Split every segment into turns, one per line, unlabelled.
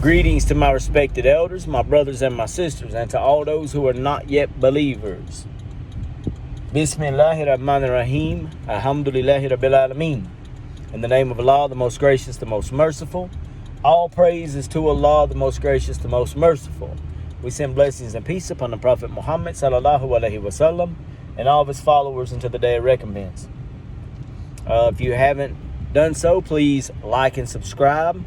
Greetings to my respected elders, my brothers and my sisters, and to all those who are not yet believers. Bismillahir Rahmanir Rahim. Alhamdulillahi Rabbil Alameen. In the name of Allah, the most gracious, the most merciful. All praise is to Allah, the most gracious, the most merciful. We send blessings and peace upon the Prophet Muhammad sallallahu alaihi wasallam and all of his followers until the day of recompense. If you haven't done so, please like and subscribe.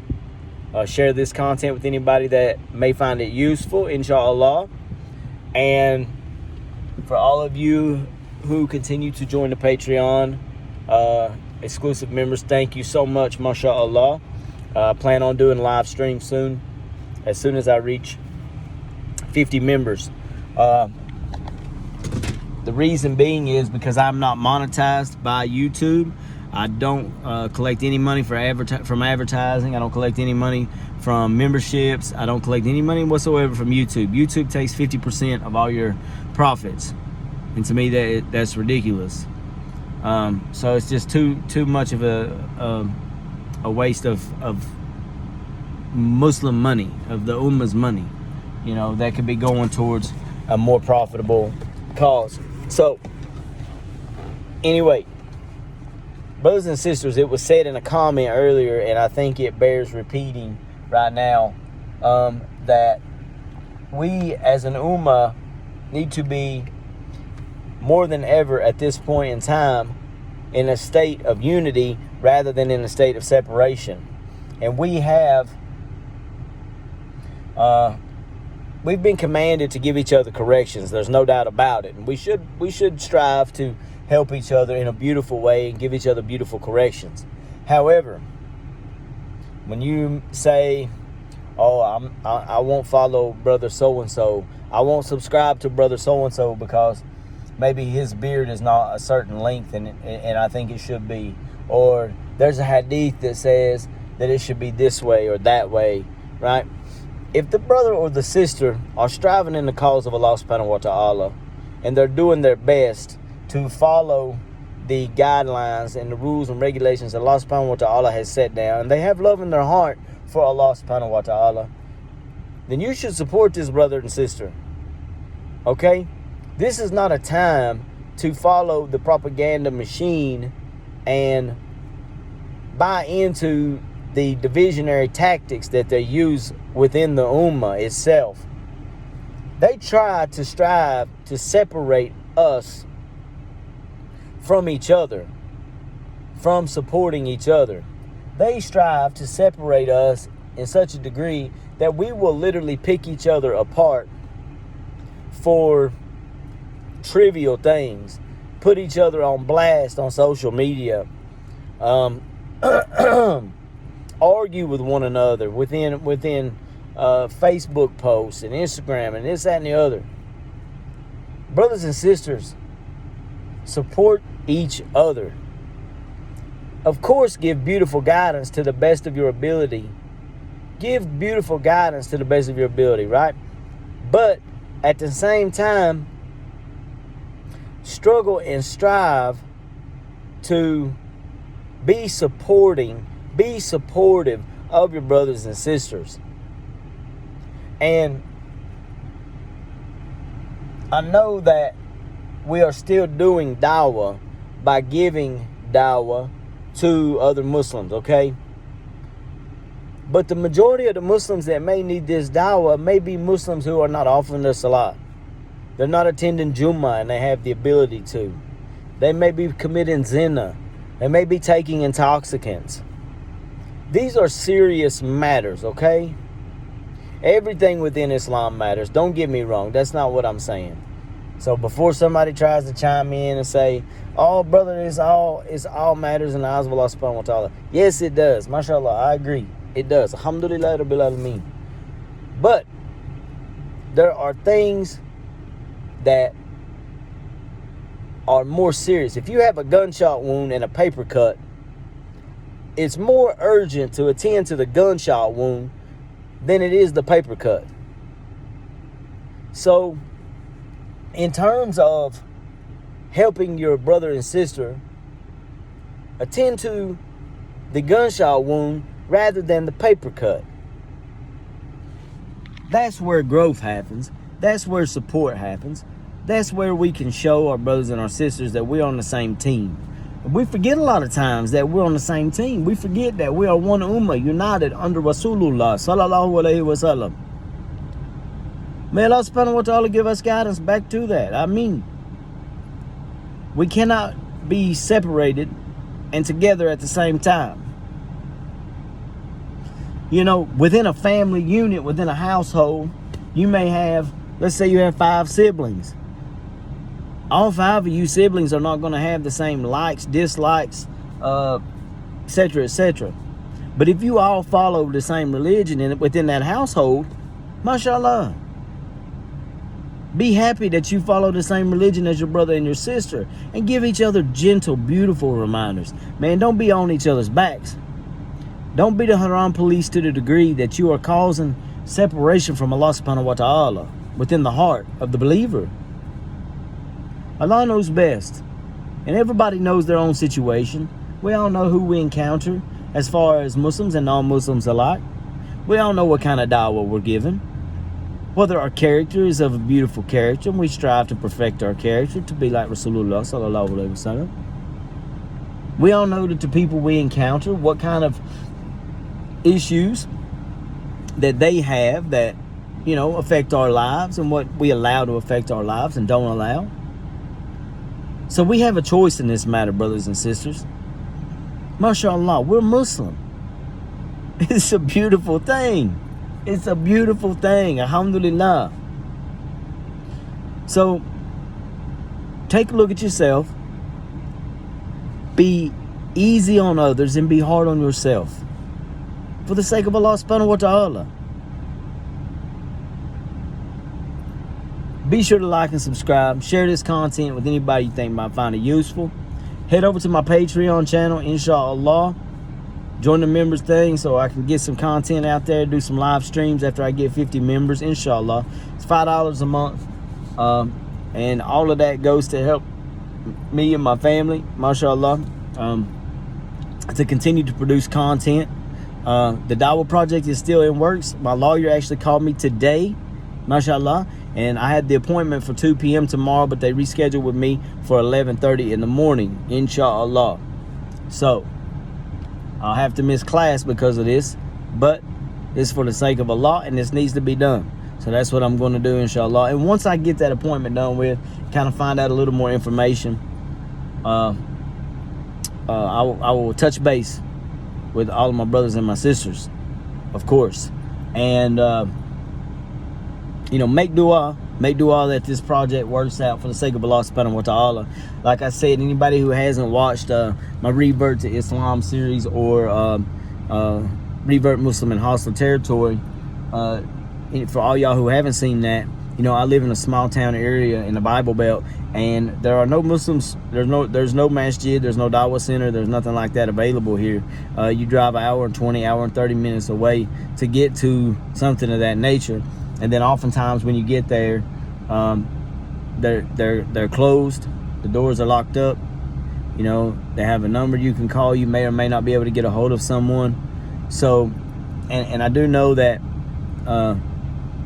Share this content with anybody that may find it useful, inshallah. And for all of you who continue to join the Patreon, exclusive members, thank you so much, mashallah. Plan on doing live stream soon, as soon as I reach 50 members. The reason being is because I'm not monetized by YouTube. I don't collect any money from advertising. I don't collect any money from memberships. I don't collect any money whatsoever from YouTube. YouTube takes 50% of all your profits, and to me that's ridiculous. So it's just too much of a waste of Muslim money, of the Ummah's money, that could be going towards a more profitable cause. So anyway, brothers and sisters, it was said in a comment earlier, and I think it bears repeating right now, that we as an ummah need to be more than ever at this point in time in a state of unity rather than in a state of separation. And we've been commanded to give each other corrections. There's no doubt about it. And we should strive to help each other in a beautiful way and give each other beautiful corrections. However, when you say, I won't follow brother so-and-so, I won't subscribe to brother so-and-so because maybe his beard is not a certain length and I think it should be, or there's a hadith that says that it should be this way or that way, right? If the brother or the sister are striving in the cause of Allah subhanahu wa ta'ala and they're doing their best to follow the guidelines and the rules and regulations that Allah subhanahu wa ta'ala has set down, and they have love in their heart for Allah subhanahu wa ta'ala, then you should support this brother and sister. Okay? This is not a time to follow the propaganda machine and buy into the divisionary tactics that they use within the ummah itself. They try to strive to separate us from each other, from supporting each other. They strive to separate us in such a degree that we will literally pick each other apart for trivial things, put each other on blast on social media, argue with one another within Facebook posts and Instagram and this, that, and the other. Brothers and sisters, support each other. Of course, give beautiful guidance to the best of your ability. Give beautiful guidance to the best of your ability, right? But at the same time, struggle and strive to be supportive of your brothers and sisters. And I know that we are still doing dawah by giving dawah to other Muslims, okay? But the majority of the Muslims that may need this dawah may be Muslims who are not offering the salah. They're not attending Jummah and they have the ability to. They may be committing zina. They may be taking intoxicants. These are serious matters, okay? Everything within Islam matters. Don't get me wrong. That's not what I'm saying. So before somebody tries to chime in and say, "Oh, brother, it's all matters in the eyes of Allah subhanahu wa ta'ala." Yes, it does. MashaAllah, I agree. It does. Alhamdulillah Rabbil Alameen. But there are things that are more serious. If you have a gunshot wound and a paper cut, it's more urgent to attend to the gunshot wound than it is the paper cut. So, in terms of helping your brother and sister, attend to the gunshot wound rather than the paper cut. That's where growth happens. That's where support happens. That's where we can show our brothers and our sisters that we're on the same team. We forget a lot of times that we're on the same team. We forget that we are one ummah, united under Rasulullah sallallahu alaihi wasallam. May Allah subhanahu wa ta'ala give us guidance back to that. I mean, we cannot be separated and together at the same time. You know, within a family unit, within a household, you may have, let's say you have 5 siblings. All 5 of you siblings are not going to have the same likes, dislikes, etc., etc. But if you all follow the same religion within that household, mashallah, be happy that you follow the same religion as your brother and your sister, and give each other gentle, beautiful reminders. Man, don't be on each other's backs. Don't be the haram police to the degree that you are causing separation from Allah subhanahu wa ta'ala within the heart of the believer. Allah knows best, and everybody knows their own situation. We all know who we encounter as far as Muslims and non-Muslims alike. We all know what kind of dawah we're given. Whether our character is of a beautiful character, and we strive to perfect our character to be like Rasulullah sallallahu alaihi wasallam. We all know that the people we encounter, what kind of issues that they have that, you know, affect our lives, and what we allow to affect our lives and don't allow. So we have a choice in this matter, brothers and sisters. MashaAllah, we're Muslim. It's a beautiful thing. It's a beautiful thing. Alhamdulillah. So take a look at yourself. Be easy on others and be hard on yourself. For the sake of Allah subhanahu wa ta'ala. Be sure to like and subscribe. Share this content with anybody you think might find it useful. Head over to my Patreon channel, inshallah. Join the members thing so I can get some content out there. Do some live streams after I get 50 members, inshallah. It's $5 a month. And all of that goes to help me and my family, mashallah, to continue to produce content. The Dawah project is still in works. My lawyer actually called me today, mashallah, and I had the appointment for 2 p.m. tomorrow, but they rescheduled with me for 11:30 in the morning, inshallah. So I'll have to miss class because of this, but it's for the sake of Allah, and this needs to be done. So that's what I'm going to do, inshallah. And once I get that appointment done with, kind of find out a little more information, I will touch base with all of my brothers and my sisters, of course. And, you know, make dua that this project works out for the sake of Allah subhanahu wa ta'ala. Like I said, anybody who hasn't watched my Revert to Islam series or Revert Muslim in Hostile Territory, for all y'all who haven't seen that, you know, I live in a small town area in the Bible Belt, and there are no Muslims. There's no masjid, there's no dawah center, there's nothing like that available here. You drive an hour and 20, hour and 30 minutes away to get to something of that nature. And then oftentimes when you get there, they're closed. The doors are locked up. You know, they have a number you can call. You may or may not be able to get a hold of someone. So, and I do know that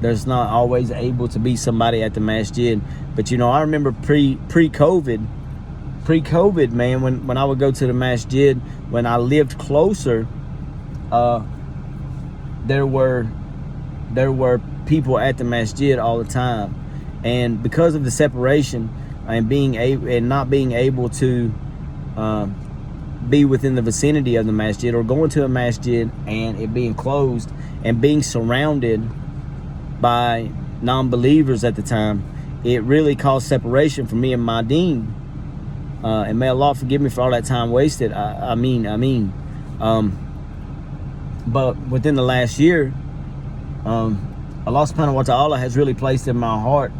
there's not always able to be somebody at the masjid. But, you know, I remember pre-COVID, man, when I would go to the masjid, when I lived closer, there were people at the masjid all the time. And because of the separation and not being able to be within the vicinity of the masjid, or going to a masjid and it being closed and being surrounded by non-believers at the time, it really caused separation for me and my deen. And may Allah forgive me for all that time wasted. I mean. But within the last year, Allah subhanahu wa ta'ala has really placed in my heart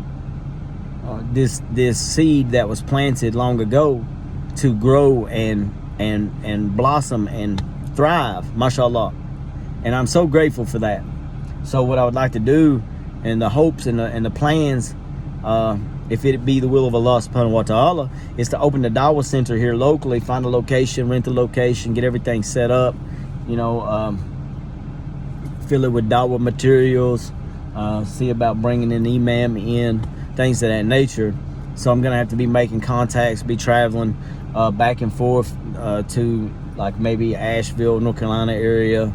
this seed that was planted long ago to grow and blossom and thrive, mashallah. And I'm so grateful for that. So what I would like to do, and the hopes and the plans, if it be the will of Allah subhanahu wa ta'ala, is to open the Dawah Center here locally, find a location, rent the location, get everything set up, you know, fill it with Dawah materials, see about bringing an imam in, things of that nature. So I'm going to have to be making contacts, be traveling back and forth to like maybe Asheville, North Carolina area,